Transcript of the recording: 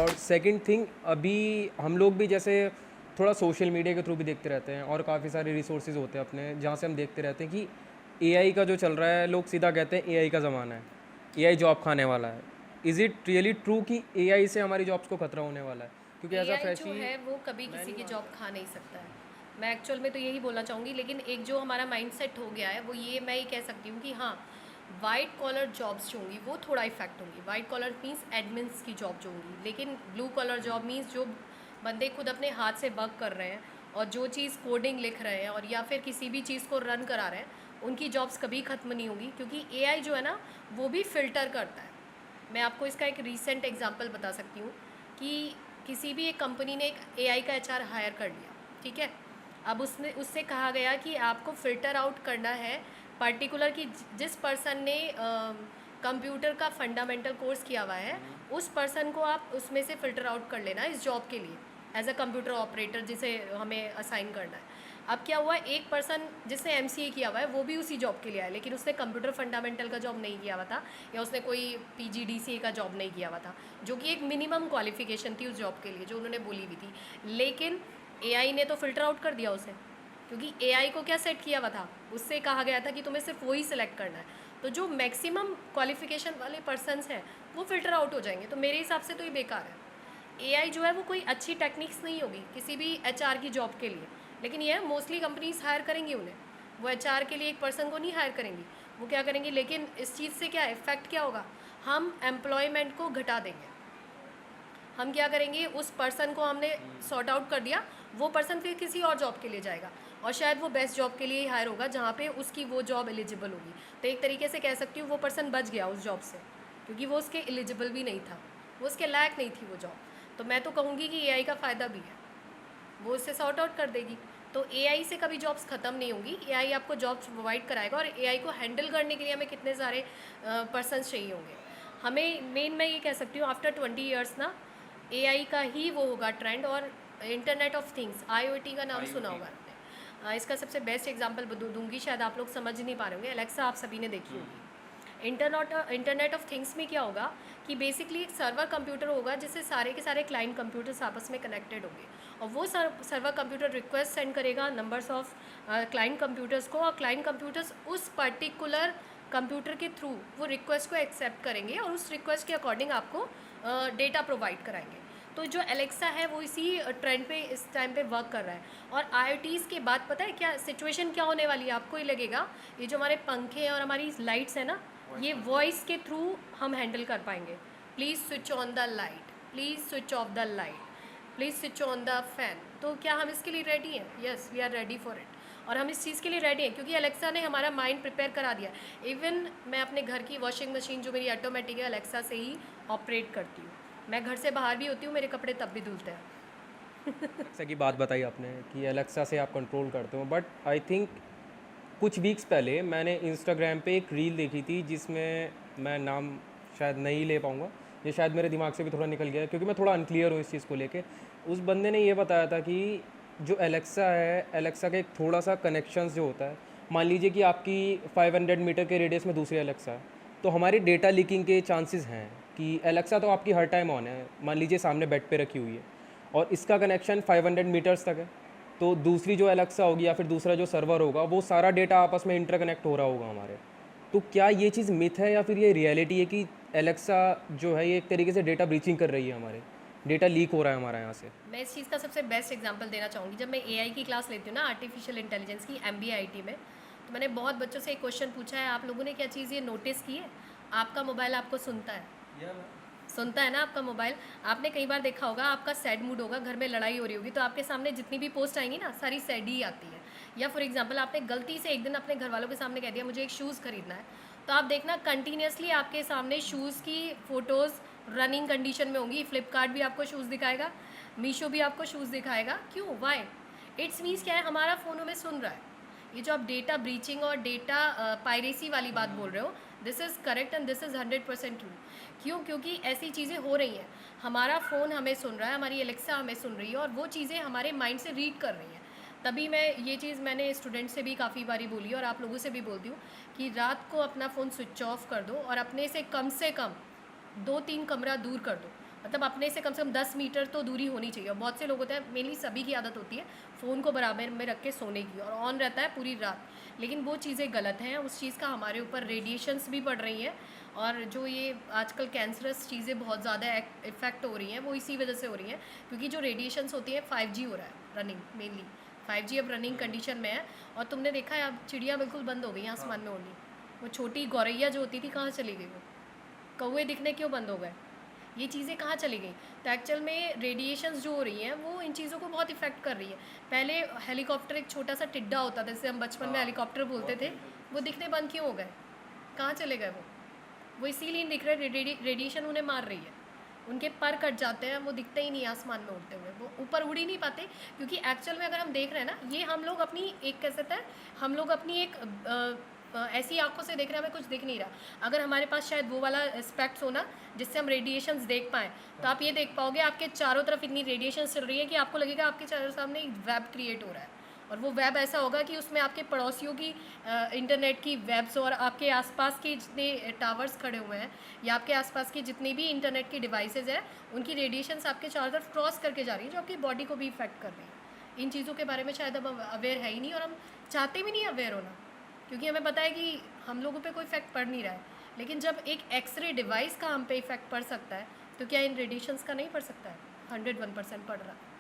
और second thing, अभी हम लोग भी जैसे थोड़ा सोशल मीडिया के थ्रू भी देखते रहते हैं और काफ़ी सारे रिसोर्सेज होते हैं अपने, जहाँ से हम देखते रहते हैं कि एआई का जो चल रहा है, लोग सीधा कहते हैं एआई का ज़माना है, एआई जॉब खाने वाला है। इज़ इट रियली ट्रू कि एआई से हमारी जॉब्स को खतरा होने वाला है? क्योंकि एज अ एआई जो फ्रेशी है वो कभी मैं किसी नहीं की जॉब मानता। खा नहीं सकता है। मैं एक्चुअल में तो यही बोलना चाहूँगी, लेकिन एक जो हमारा माइंडसेट हो गया है वो ये मैं ये कह सकती हूँ कि हाँ, वाइट कॉलर जॉब्स जो होंगी वो थोड़ा इफेक्ट होंगी। वाइट कॉलर मीन्स एडमिन्स की जॉब जो होंगी, लेकिन ब्लू कॉलर जॉब मीन्स जो बंदे खुद अपने हाथ से वर्क कर रहे हैं और जो चीज़ कोडिंग लिख रहे हैं और या फिर किसी भी चीज़ को रन करा रहे हैं, उनकी जॉब्स कभी ख़त्म नहीं होंगी, क्योंकि एआई जो है ना वो भी फ़िल्टर करता है। मैं आपको इसका एक रीसेंट एग्जांपल बता सकती हूँ कि किसी भी एक कंपनी ने एक एआई का एचआर हायर कर लिया, ठीक है। अब उसने उससे कहा गया कि आपको फ़िल्टर आउट करना है पर्टिकुलर कि जिस पर्सन ने कंप्यूटर का फंडामेंटल कोर्स किया हुआ है, उस पर्सन को आप उसमें से फ़िल्टर आउट कर लेना इस जॉब के लिए, एज अ कंप्यूटर ऑपरेटर जिसे हमें असाइन करना है। अब क्या हुआ, एक पर्सन जिसने एमसीए किया हुआ है वो भी उसी जॉब के लिए आया, लेकिन उसने कंप्यूटर फंडामेंटल का जॉब नहीं किया हुआ था, या उसने कोई पीजीडीसीए का जॉब नहीं किया हुआ था, जो कि एक मिनिमम क्वालिफिकेशन थी उस जॉब के लिए जो उन्होंने बोली हुई थी। लेकिन एआई ने तो फ़िल्टर आउट कर दिया उसे, क्योंकि एआई को क्या सेट किया हुआ था, उससे कहा गया था कि तुम्हें सिर्फ वही सिलेक्ट करना है। तो जो मैक्सिमम क्वालिफिकेशन वाले पर्सनस हैं वो फ़िल्टर आउट हो जाएंगे। तो मेरे हिसाब से तो ये बेकार है। एआई जो है वो कोई अच्छी टेक्निक्स नहीं होगी किसी भी एचआर की जॉब के लिए, लेकिन ये है मोस्टली कंपनीज हायर करेंगी उन्हें, वो एचआर के लिए एक पर्सन को नहीं हायर करेंगी, वो क्या करेंगी। लेकिन इस चीज़ से क्या इफेक्ट क्या होगा, हम एम्प्लॉयमेंट को घटा देंगे। हम क्या करेंगे, उस पर्सन को हमने सॉर्ट आउट कर दिया, वो पर्सन फिर किसी और जॉब के लिए जाएगा और शायद वो बेस्ट जॉब के लिए ही हायर होगा जहाँ पे उसकी वो जॉब एलिजिबल होगी। तो एक तरीके से कह सकती हूँ वो पर्सन बच गया उस जॉब से, क्योंकि वो उसके एलिजिबल भी नहीं था, वो उसके लायक नहीं थी वो जॉब। तो मैं तो कहूँगी कि एआई का फ़ायदा भी है, वो उससे सॉर्ट आउट कर देगी। तो एआई से कभी जॉब्स ख़त्म नहीं होंगी, एआई आपको जॉब्स प्रोवाइड कराएगा, और एआई को हैंडल करने के लिए हमें कितने सारे पर्सनस चाहिए होंगे। हमें मेन मैं ये कह सकती हूँ आफ्टर 20 ईयर्स ना एआई का ही वो होगा ट्रेंड। और इंटरनेट ऑफ थिंग्स, आईओटी का नाम सुना आईओटी। होगा आपने। इसका सबसे बेस्ट एग्जांपल दूंगी, शायद आप लोग समझ नहीं पा रहे होंगे। एलेक्सा आप सभी ने देखी होगी। इंटरनेट ऑफ थिंग्स में क्या होगा कि बेसिकली एक सर्वर कंप्यूटर होगा जिससे सारे के सारे क्लाइंट कंप्यूटर्स आपस में कनेक्टेड होंगे, और वो सर्वर कंप्यूटर रिक्वेस्ट सेंड करेगा नंबर्स ऑफ क्लाइंट कंप्यूटर्स को, और क्लाइंट कंप्यूटर्स उस पर्टिकुलर कंप्यूटर के थ्रू वो रिक्वेस्ट को एक्सेप्ट करेंगे और उस रिक्वेस्ट के अकॉर्डिंग आपको डेटा प्रोवाइड कराएंगे। तो जो एलेक्सा है वो इसी ट्रेंड पे इस टाइम पे वर्क कर रहा है। और आईओटीज़ के बाद पता है क्या सिचुएशन क्या होने वाली है, आपको ही लगेगा ये जो हमारे पंखे और हमारी लाइट्स है ना, ये वॉइस के थ्रू हम हैंडल कर पाएंगे। Please switch on the light, please switch off the light, please switch on the fan. तो क्या हम इसके लिए रेडी हैं? Yes, we are ready for it. और हम इस चीज़ के लिए रेडी हैं क्योंकि अलेक्सा ने हमारा माइंड प्रिपेयर करा दिया। इवन मैं अपने घर की वॉशिंग मशीन जो मेरी ऑटोमेटिक है, अलेक्सा से ही ऑपरेट करती हूँ। मैं घर से बाहर भी होती हूँ, मेरे कपड़े तब भी धुलते हैं। एलेक्सा की बात बताई आपने कि एलेक्सा से आप कंट्रोल करते हो, बट आई थिंक कुछ वीक्स पहले मैंने इंस्टाग्राम पे एक रील देखी थी जिसमें, मैं नाम शायद नहीं ले पाऊँगा, ये शायद मेरे दिमाग से भी थोड़ा निकल गया है क्योंकि मैं थोड़ा अनक्लियर हूँ इस चीज़ को लेके। उस बंदे ने ये बताया था कि जो एलेक्सा है, एलेक्सा का एक थोड़ा सा कनेक्शंस जो होता है, मान लीजिए कि आपकी 500 मीटर के रेडियस में दूसरी एलेक्सा है, तो हमारी डेटा लीकिंग के चांसेस हैं कि एलेक्सा तो आपकी हर टाइम ऑन है, मान लीजिए सामने बेड पे रखी हुई है और इसका कनेक्शन 500 मीटर्स तक है, तो दूसरी जो एलेक्सा होगी या फिर दूसरा जो सर्वर होगा वो सारा डेटा आपस में इंटरकनेक्ट हो रहा होगा हमारे। तो क्या ये चीज़ मिथ है या फिर ये रियलिटी है कि एलेक्सा जो है ये एक तरीके से डेटा ब्रीचिंग कर रही है, हमारे डेटा लीक हो रहा है हमारा यहाँ से? मैं इस चीज़ का सबसे बेस्ट एग्जांपल देना चाहूँगी। जब मैं एआई की क्लास लेती हूँ ना, आर्टिफिशियल इंटेलिजेंस की, एमबीआईटी में, तो मैंने बहुत बच्चों से एक क्वेश्चन पूछा है, आप लोगों ने क्या चीज़ ये नोटिस की है, आपका मोबाइल आपको सुनता है? सुनता है ना आपका मोबाइल। आपने कई बार देखा होगा, आपका सैड मूड होगा, घर में लड़ाई हो रही होगी, तो आपके सामने जितनी भी पोस्ट आएंगी ना, सारी सैड ही आती है। या फॉर एग्जांपल आपने गलती से एक दिन अपने घर वालों के सामने कह दिया मुझे एक शूज़ खरीदना है, तो आप देखना कंटिन्यूसली आपके सामने शूज़ की फ़ोटोज़ रनिंग कंडीशन में होंगी। फ्लिपकार्ट भी आपको शूज़ दिखाएगा, मीशो भी आपको शूज़ दिखाएगा। क्यों? वाई? इट्स मीन्स क्या है, हमारा फ़ोन हमें सुन रहा है। ये जो आप डेटा ब्रीचिंग और डेटा पायरेसी वाली बात बोल रहे हो, this is correct and this is 100% true. क्यों? क्योंकि ऐसी चीज़ें हो रही हैं, हमारा फ़ोन हमें सुन रहा है, हमारी एलेक्सा हमें सुन रही है, और वो चीज़ें हमारे माइंड से रीड कर रही हैं। तभी मैं ये चीज़ मैंने स्टूडेंट से भी काफ़ी बारी बोली और आप लोगों से भी बोलती हूँ कि रात को अपना फ़ोन स्विच ऑफ कर दो और अपने से कम 2-3 कमरा दूर कर दो। मतलब अपने से कम 10 मीटर तो दूरी होनी चाहिए। और बहुत से लोग होते हैं, मेनली सभी की आदत होती है फ़ोन को बराबर में रख के सोने की, और ऑन रहता है पूरी रात। लेकिन वो चीज़ें गलत हैं, उस चीज़ का हमारे ऊपर रेडिएशंस भी पड़ रही हैं, और जो ये आजकल कैंसरस चीज़ें बहुत ज़्यादा इफ़ेक्ट हो रही हैं, वो इसी वजह से हो रही हैं, क्योंकि जो रेडिएशंस होती हैं 5G हो रहा है रनिंग, मेनली 5G अब रनिंग कंडीशन में है। और तुमने देखा है अब चिड़िया बिल्कुल बंद हो गई आसमान में उड़नी। वो छोटी गौरैया जो होती थी कहाँ चली गई, वो कौवे दिखने क्यों बंद हो गए, ये चीज़ें कहाँ चली गई। तो एक्चुअल में रेडिएशंस जो हो रही हैं वो इन चीज़ों को बहुत इफेक्ट कर रही है। पहले हेलीकॉप्टर एक छोटा सा टिड्डा होता था, जैसे हम बचपन में हेलीकॉप्टर बोलते थे, वो दिखने बंद क्यों हो गए, कहाँ चले गए वो इसीलिए नहीं दिख रहे, रेडिएशन उन्हें मार रही है, उनके पर कट जाते हैं, वो दिखते ही नहीं आसमान में उड़ते हुए, वो ऊपर उड़ ही नहीं पाते। क्योंकि एक्चुअल में अगर हम देख रहे हैं ना, ये हम लोग अपनी एक कह सकते हैं, हम लोग अपनी एक ऐसी आंखों से देख रहे हैं, हमें कुछ दिख नहीं रहा। अगर हमारे पास शायद वो वाला स्पेक्ट्स हो ना, जिससे हम रेडिएशंस देख पाएँ, तो आप ये देख पाओगे आपके चारों तरफ इतनी रेडिएशन चल रही है कि आपको लगेगा आपके चारों सामने एक वेब क्रिएट हो रहा है। और वो वेब ऐसा होगा कि उसमें आपके पड़ोसियों की इंटरनेट की वेब्स, और आपके आसपास के जितने टावर्स खड़े हुए हैं, या आपके आसपास की जितनी भी इंटरनेट की डिवाइसेज हैं, उनकी रेडिएशंस आपके चारों तरफ क्रॉस करके जा रही है, जो आपकी बॉडी को भी इफेक्ट कर रही है। इन चीज़ों के बारे में शायद अब अवेयर है ही नहीं, और हम चाहते भी नहीं अवेयर होना, क्योंकि हमें पता है कि हम लोगों पे कोई इफेक्ट पड़ नहीं रहा है। लेकिन जब एक एक्सरे डिवाइस का हम पे इफेक्ट पड़ सकता है, तो क्या इन रेडिएशंस का नहीं पड़ सकता है? 101% पड़ रहा है।